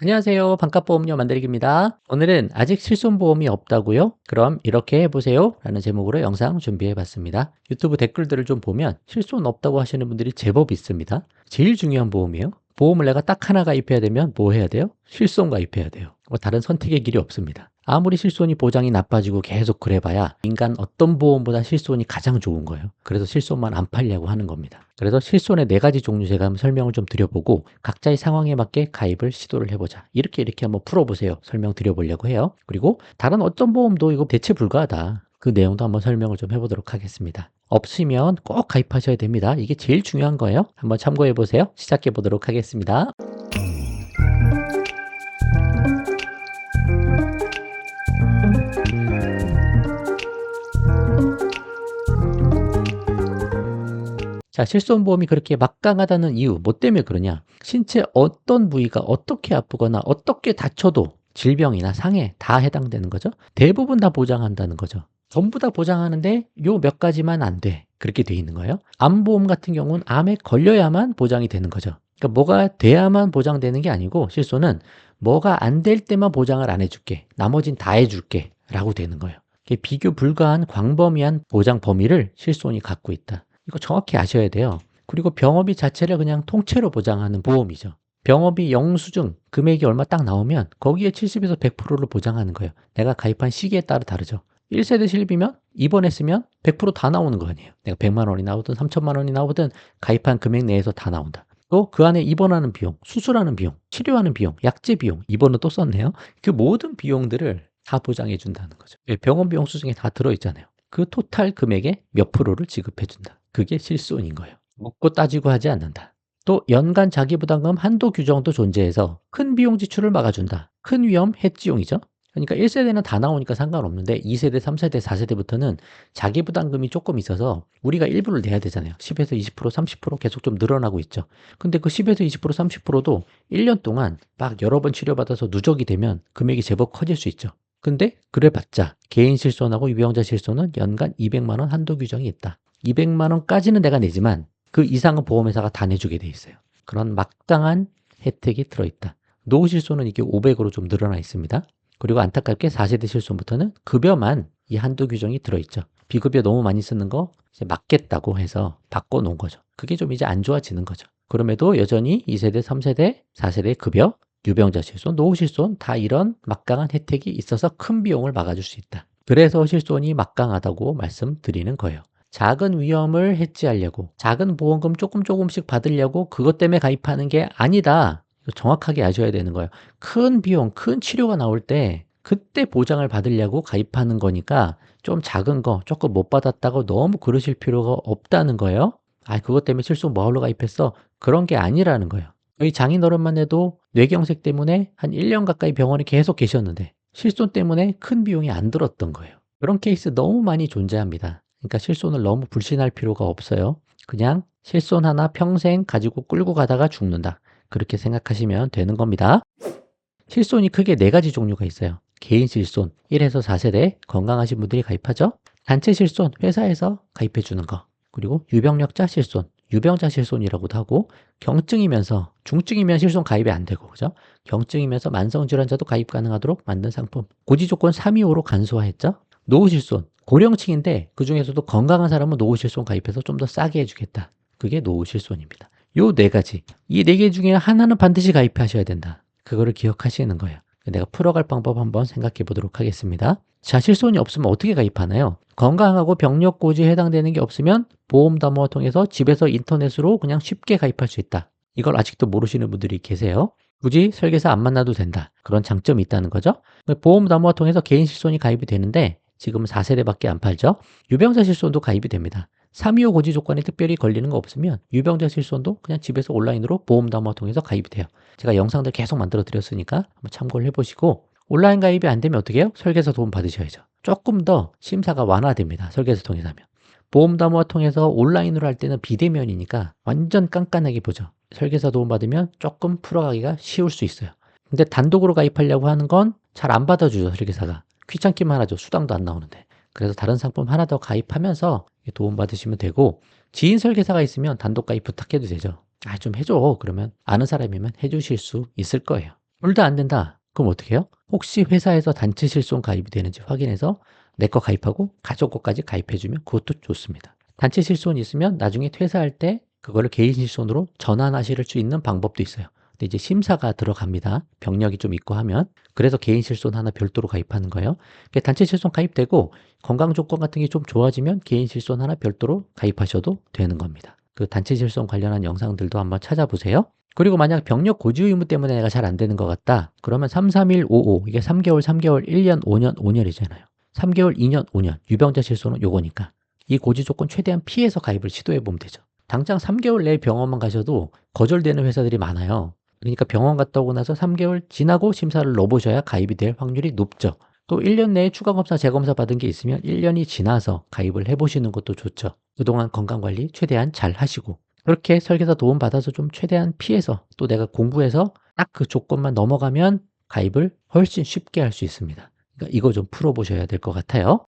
안녕하세요. 반값보험료 만들기입니다. 오늘은 아직 실손보험이 없다고요? 그럼 이렇게 해보세요 라는 제목으로 영상 준비해 봤습니다. 유튜브 댓글들을 좀 보면 실손 없다고 하시는 분들이 제법 있습니다. 제일 중요한 보험이에요. 보험을 내가 딱 하나 가입해야 되면 뭐 해야 돼요? 실손 가입해야 돼요. 다른 선택의 길이 없습니다. 아무리 실손이 보장이 나빠지고 계속 그래봐야 인간 어떤 보험보다 실손이 가장 좋은 거예요. 그래서 실손만 안 팔려고 하는 겁니다. 그래서 실손의 4가지 종류 제가 한번 설명을 좀 드려보고 각자의 상황에 맞게 가입을 시도를 해보자. 이렇게 한번 풀어보세요. 설명드려보려고 해요. 그리고 다른 어떤 보험도 이거 대체 불가하다. 그 내용도 한번 설명을 좀 해보도록 하겠습니다. 없으면 꼭 가입하셔야 됩니다. 이게 제일 중요한 거예요. 한번 참고해보세요. 시작해보도록 하겠습니다. 자, 실손보험이 그렇게 막강하다는 이유, 뭐 때문에 그러냐? 신체 어떤 부위가 어떻게 아프거나 어떻게 다쳐도 질병이나 상해 다 해당되는 거죠. 대부분 다 보장한다는 거죠. 전부 다 보장하는데 요 몇 가지만 안 돼. 그렇게 돼 있는 거예요. 암보험 같은 경우는 암에 걸려야만 보장이 되는 거죠. 그러니까 뭐가 돼야만 보장되는 게 아니고 실손은 뭐가 안 될 때만 보장을 안 해줄게. 나머진 다 해줄게. 라고 되는 거예요. 비교 불가한 광범위한 보장 범위를 실손이 갖고 있다. 이거 정확히 아셔야 돼요. 그리고 병원비 자체를 그냥 통째로 보장하는 보험이죠. 병원비 영수증 금액이 얼마 딱 나오면 거기에 70에서 100%를 보장하는 거예요. 내가 가입한 시기에 따라 다르죠. 1세대 실비면 입원했으면 100%다 나오는 거 아니에요. 내가 100만 원이 나오든 3천만 원이 나오든 가입한 금액 내에서 다 나온다. 또 그 안에 입원하는 비용, 수술하는 비용, 치료하는 비용, 약제 비용, 입원은 또 썼네요. 그 모든 비용들을 다 보장해 준다는 거죠. 병원비 영수증에 다 들어있잖아요. 그 토탈 금액의 몇 프로를 지급해 준다. 그게 실손인 거예요. 묻고 따지고 하지 않는다. 또 연간 자기부담금 한도 규정도 존재해서 큰 비용 지출을 막아준다. 큰 위험 해지용이죠. 그러니까 1세대는 다 나오니까 상관없는데 2세대, 3세대, 4세대부터는 자기부담금이 조금 있어서 우리가 일부를 내야 되잖아요. 10에서 20%, 30% 계속 좀 늘어나고 있죠. 근데 그 10에서 20%, 30%도 1년 동안 막 여러 번 치료받아서 누적이 되면 금액이 제법 커질 수 있죠. 근데 그래봤자 개인 실손하고 유병자 실손은 연간 200만 원 한도 규정이 있다. 200만 원까지는 내가 내지만 그 이상은 보험회사가 다 내주게 돼 있어요. 그런 막강한 혜택이 들어있다. 노후 실손은 이게 500으로 좀 늘어나 있습니다. 그리고 안타깝게 4세대 실손부터는 급여만 이 한도 규정이 들어있죠. 비급여 너무 많이 쓰는 거 이제 막겠다고 해서 바꿔놓은 거죠. 그게 좀 이제 안 좋아지는 거죠. 그럼에도 여전히 2세대, 3세대, 4세대 급여, 유병자 실손, 노후 실손 다 이런 막강한 혜택이 있어서 큰 비용을 막아줄 수 있다. 그래서 실손이 막강하다고 말씀드리는 거예요. 작은 위험을 해지하려고 작은 보험금 조금씩 받으려고 그것 때문에 가입하는 게 아니다. 정확하게 아셔야 되는 거예요. 큰 비용, 큰 치료가 나올 때 그때 보장을 받으려고 가입하는 거니까 좀 작은 거 조금 못 받았다고 너무 그러실 필요가 없다는 거예요. 그것 때문에 실손 뭐하러 가입했어? 그런 게 아니라는 거예요. 저희 장인어른만 해도 뇌경색 때문에 한 1년 가까이 병원에 계속 계셨는데 실손 때문에 큰 비용이 안 들었던 거예요. 그런 케이스 너무 많이 존재합니다. 그러니까 실손을 너무 불신할 필요가 없어요. 그냥 실손 하나 평생 가지고 끌고 가다가 죽는다. 그렇게 생각하시면 되는 겁니다. 실손이 크게 4가지 종류가 있어요. 개인 실손, 1에서 4세대 건강하신 분들이 가입하죠. 단체 실손, 회사에서 가입해 주는 거. 그리고 유병력자 실손, 유병자 실손이라고도 하고 경증이면서 중증이면 실손 가입이 안 되고 그죠? 경증이면서 만성질환자도 가입 가능하도록 만든 상품. 고지 조건 3, 2, 5로 간소화했죠. 노후 실손, 고령층인데 그 중에서도 건강한 사람은 노후 실손 가입해서 좀 더 싸게 해주겠다. 그게 노후 실손입니다. 요 4가지, 이 4개 중에 하나는 반드시 가입하셔야 된다. 그거를 기억하시는 거예요. 내가 풀어갈 방법 한번 생각해 보도록 하겠습니다. 자, 실손이 없으면 어떻게 가입하나요? 건강하고 병력 고지에 해당되는 게 없으면 보험담화를 통해서 집에서 인터넷으로 그냥 쉽게 가입할 수 있다. 이걸 아직도 모르시는 분들이 계세요. 굳이 설계사 안 만나도 된다. 그런 장점이 있다는 거죠. 보험담화를 통해서 개인 실손이 가입이 되는데 지금은 4세대밖에 안 팔죠. 유병자 실손도 가입이 됩니다. 325 고지 조건에 특별히 걸리는 거 없으면 유병자 실손도 그냥 집에서 온라인으로 보험담화 통해서 가입이 돼요. 제가 영상들 계속 만들어 드렸으니까 한번 참고를 해보시고 온라인 가입이 안 되면 어떻게 해요? 설계사 도움 받으셔야죠. 조금 더 심사가 완화됩니다. 설계사 통해서 하면. 보험담화 통해서 온라인으로 할 때는 비대면이니까 완전 깐깐하게 보죠. 설계사 도움 받으면 조금 풀어가기가 쉬울 수 있어요. 근데 단독으로 가입하려고 하는 건 잘 안 받아주죠. 설계사가. 귀찮기만 하죠. 수당도 안 나오는데. 그래서 다른 상품 하나 더 가입하면서 도움 받으시면 되고 지인 설계사가 있으면 단독 가입 부탁해도 되죠. 좀 해줘. 그러면 아는 사람이면 해주실 수 있을 거예요. 둘 다 안 된다. 그럼 어떻게 해요? 혹시 회사에서 단체 실손 가입이 되는지 확인해서 내 거 가입하고 가족 거까지 가입해 주면 그것도 좋습니다. 단체 실손이 있으면 나중에 퇴사할 때 그거를 개인 실손으로 전환하실 수 있는 방법도 있어요. 근데 이제 심사가 들어갑니다. 병력이 좀 있고 하면. 그래서 개인 실손 하나 별도로 가입하는 거예요. 단체 실손 가입되고 건강 조건 같은 게 좀 좋아지면 개인 실손 하나 별도로 가입하셔도 되는 겁니다. 그 단체 실손 관련한 영상들도 한번 찾아보세요. 그리고 만약 병력 고지 의무 때문에 내가 잘 안 되는 것 같다. 그러면 3, 3, 1, 5, 5 이게 3개월, 3개월, 1년, 5년, 5년이잖아요. 3개월, 2년, 5년 유병자 실손은 요거니까 이 고지 조건 최대한 피해서 가입을 시도해 보면 되죠. 당장 3개월 내에 병원만 가셔도 거절되는 회사들이 많아요. 그러니까 병원 갔다 오고 나서 3개월 지나고 심사를 넣어보셔야 가입이 될 확률이 높죠. 또 1년 내에 추가검사, 재검사 받은 게 있으면 1년이 지나서 가입을 해보시는 것도 좋죠. 그동안 건강관리 최대한 잘 하시고 그렇게 설계사 도움 받아서 좀 최대한 피해서 또 내가 공부해서 딱 그 조건만 넘어가면 가입을 훨씬 쉽게 할 수 있습니다. 그러니까 이거 좀 풀어보셔야 될 것 같아요.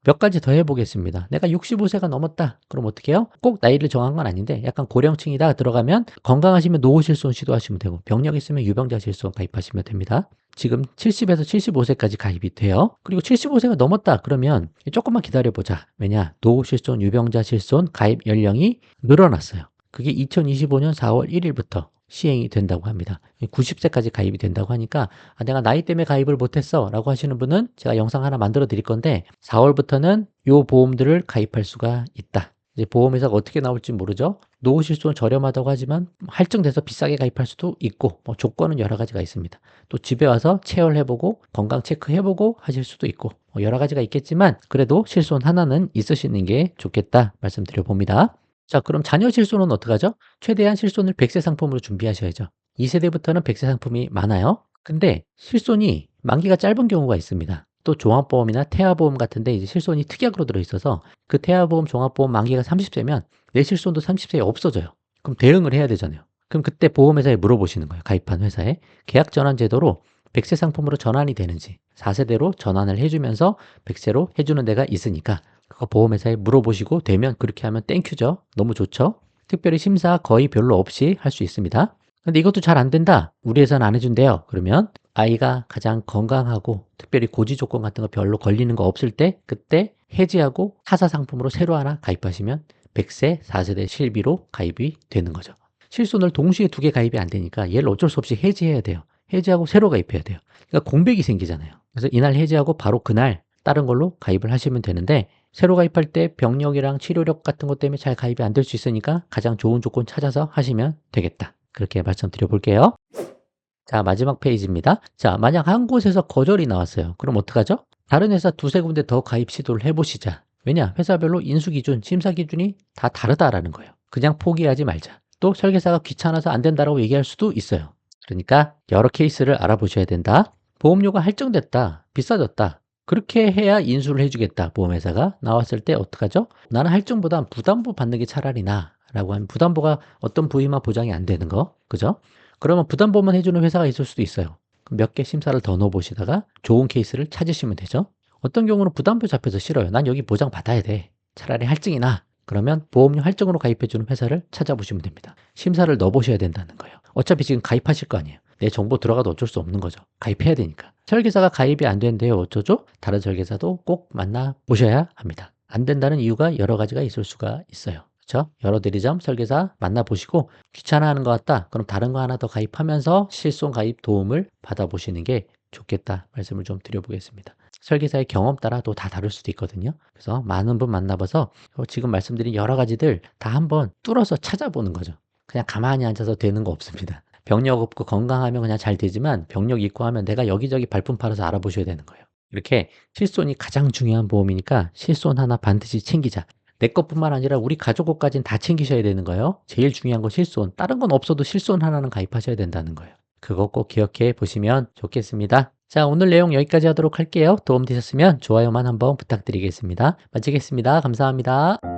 몇 가지 더 해보겠습니다. 내가 65세가 넘었다. 그럼 어떻게 해요? 꼭 나이를 정한 건 아닌데 약간 고령층이다 들어가면 건강하시면 노후실손 시도하시면 되고 병력 있으면 유병자 실손 가입하시면 됩니다. 지금 70에서 75세까지 가입이 돼요. 그리고 75세가 넘었다 그러면 조금만 기다려보자. 왜냐? 노후실손, 유병자 실손 가입 연령이 늘어났어요. 그게 2025년 4월 1일부터 시행이 된다고 합니다. 90세까지 가입이 된다고 하니까 내가 나이 때문에 가입을 못했어 라고 하시는 분은 제가 영상 하나 만들어 드릴 건데 4월부터는 요 보험들을 가입할 수가 있다. 이제 보험회사가 어떻게 나올지 모르죠. 노후실손 저렴하다고 하지만 할증돼서 비싸게 가입할 수도 있고 조건은 여러 가지가 있습니다. 또 집에 와서 체열해보고 건강 체크해보고 하실 수도 있고 여러 가지가 있겠지만 그래도 실손 하나는 있으시는 게 좋겠다 말씀드려 봅니다. 자, 그럼 자녀 실손은 어떡하죠? 최대한 실손을 100세 상품으로 준비하셔야죠. 2세대부터는 100세 상품이 많아요. 근데 실손이 만기가 짧은 경우가 있습니다. 또 종합보험이나 태아보험 같은데 이제 실손이 특약으로 들어있어서 그 태아보험, 종합보험 만기가 30세면 내 실손도 30세에 없어져요. 그럼 대응을 해야 되잖아요. 그럼 그때 보험회사에 물어보시는 거예요. 가입한 회사에. 계약 전환 제도로 100세 상품으로 전환이 되는지 4세대로 전환을 해주면서 100세로 해주는 데가 있으니까 그거 보험회사에 물어보시고 되면 그렇게 하면 땡큐죠. 너무 좋죠. 특별히 심사 거의 별로 없이 할 수 있습니다. 근데 이것도 잘 안 된다. 우리 회사는 안 해준대요. 그러면 아이가 가장 건강하고 특별히 고지 조건 같은 거 별로 걸리는 거 없을 때 그때 해지하고 타사 상품으로 새로 하나 가입하시면 100세 4세대 실비로 가입이 되는 거죠. 실손을 동시에 두 개 가입이 안 되니까 얘를 어쩔 수 없이 해지해야 돼요. 해지하고 새로 가입해야 돼요. 그러니까 공백이 생기잖아요. 그래서 이날 해지하고 바로 그날 다른 걸로 가입을 하시면 되는데 새로 가입할 때 병력이랑 치료력 같은 것 때문에 잘 가입이 안 될 수 있으니까 가장 좋은 조건 찾아서 하시면 되겠다. 그렇게 말씀드려 볼게요. 자, 마지막 페이지입니다. 자, 만약 한 곳에서 거절이 나왔어요. 그럼 어떡하죠? 다른 회사 두세 군데 더 가입 시도를 해보시자. 왜냐? 회사별로 인수기준, 심사기준이 다 다르다라는 거예요. 그냥 포기하지 말자. 또 설계사가 귀찮아서 안 된다라고 얘기할 수도 있어요. 그러니까 여러 케이스를 알아보셔야 된다. 보험료가 할증됐다. 비싸졌다. 그렇게 해야 인수를 해주겠다. 보험회사가 나왔을 때 어떡하죠? 나는 할증보단 부담보 받는 게 차라리 라고 하면 부담보가 어떤 부위만 보장이 안 되는 거. 그죠? 그러면 부담보만 해주는 회사가 있을 수도 있어요. 몇 개 심사를 더 넣어보시다가 좋은 케이스를 찾으시면 되죠. 어떤 경우는 부담보 잡혀서 싫어요. 난 여기 보장 받아야 돼. 차라리 할증이 나. 그러면 보험료 할증으로 가입해주는 회사를 찾아보시면 됩니다. 심사를 넣어보셔야 된다는 거예요. 어차피 지금 가입하실 거 아니에요. 내 정보 들어가도 어쩔 수 없는 거죠. 가입해야 되니까. 설계사가 가입이 안 된대요. 어쩌죠? 다른 설계사도 꼭 만나보셔야 합니다. 안 된다는 이유가 여러 가지가 있을 수가 있어요. 그렇죠? 여러 대리점 설계사 만나보시고 귀찮아하는 것 같다. 그럼 다른 거 하나 더 가입하면서 실손 가입 도움을 받아보시는 게 좋겠다. 말씀을 좀 드려보겠습니다. 설계사의 경험 따라 또 다 다를 수도 있거든요. 그래서 많은 분 만나봐서 지금 말씀드린 여러 가지들 다 한번 뚫어서 찾아보는 거죠. 그냥 가만히 앉아서 되는 거 없습니다. 병력 없고 건강하면 그냥 잘 되지만 병력 있고 하면 내가 여기저기 발품 팔아서 알아보셔야 되는 거예요. 이렇게 실손이 가장 중요한 보험이니까 실손 하나 반드시 챙기자. 내 것뿐만 아니라 우리 가족 것까지는 다 챙기셔야 되는 거예요. 제일 중요한 건 실손. 다른 건 없어도 실손 하나는 가입하셔야 된다는 거예요. 그거 꼭 기억해 보시면 좋겠습니다. 자, 오늘 내용 여기까지 하도록 할게요. 도움 되셨으면 좋아요만 한번 부탁드리겠습니다. 마치겠습니다. 감사합니다.